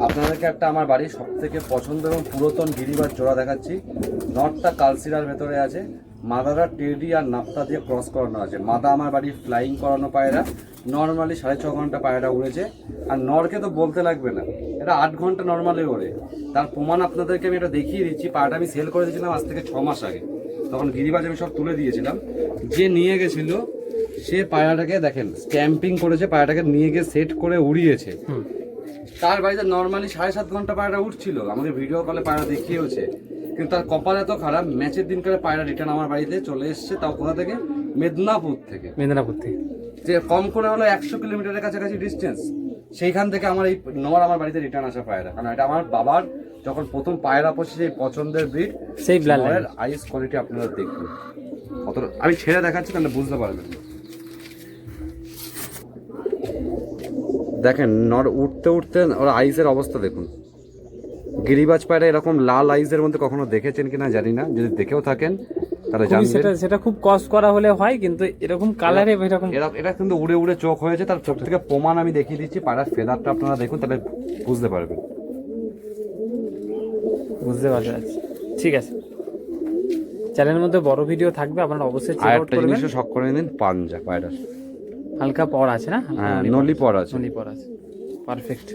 আপনাদেরকে একটা আমার বাড়ির সব থেকে পছন্দ এবং পুরাতন গিরিবাজ জোড়া দেখাচ্ছি। নটটা কালসিরার ভেতরে আছে, মাদারা টেডি আর নাপ্তা দিয়ে ক্রস করানো আছে। মাদা আমার বাড়ির ফ্লাইং করানো পায়রা, নর্মালি 6.5 ঘন্টা পায়রা উড়েছে। আর নরকে তো বলতে লাগবে না, এটা 8 ঘন্টা নর্মালি ওড়ে। তার প্রমাণ আপনাদেরকে আমি এটা দেখিয়ে দিচ্ছি। পায়রাটা আমি সেল করে দিয়েছিলাম আজ থেকে 6 মাস আগে, তখন গিরিবাজ আমি সব তুলে দিয়েছিলাম। যে নিয়ে গেছিলো সে পায়রাটাকে দেখেন স্ট্যাম্পিং করেছে, পায়রাটাকে নিয়ে গিয়ে সেট করে উড়িয়েছে। তার বাড়িতে নর্মালি 7.5 ঘন্টা পায়রা উঠছিল, আমাকে ভিডিও কলে পায়রা দেখিয়েছে। কিন্তু তার কপাল এত খারাপ, ম্যাচের দিন করে পায়রা রিটার্ন আমার বাড়িতে চলে এসছে। তাও কোথা থেকে? মেদিনীপুর থেকে। যে কম করে হলো 100 কিলোমিটারের কাছাকাছি ডিস্টেন্স, সেইখান থেকে আমার এই নর আমার বাড়িতে রিটার্ন আসা পায়রা। কারণ এটা আমার বাবার যখন প্রথম পায়রা পড়ছে এই পছন্দের ব্রিড, সেই ব্লাডের আইস কোয়ালিটি আপনারা দেখুন। কত আমি ছেড়ে দেখাচ্ছি তাহলে বুঝতে পারবেন। দেখেন নর উঠতে উঠতে ওর আইসের অবস্থা দেখুন। গিরিবাজ পায়রা এরকম লাল আইসের মধ্যে কখনো দেখেছেন কিনা জানি না, যদি দেখেও থাকেন তাহলে জানবেন। সেটা খুব কষ্ট করা হলে হয়, কিন্তু এরকম কালারে এরকম এটা কিন্তু উড়ে উড়ে চোখ হয়েছে। তার চোখ থেকে প্রমাণ আমি দেখিয়ে দিচ্ছি। পায়রার ফেদারটা আপনারা দেখুন, তাহলে বুঝতে পারবেন। বুঝতে পারছি, ঠিক আছে। চ্যানেলের মধ্যে বড় ভিডিও থাকবে, আপনারা অবশ্যই চেক আউট করবেন। জিনিসও শখ করে নিন, পাঞ্জা পায়রার হালকা পর আছে না? হ্যাঁ, নলি পর আছে। পারফেক্ট।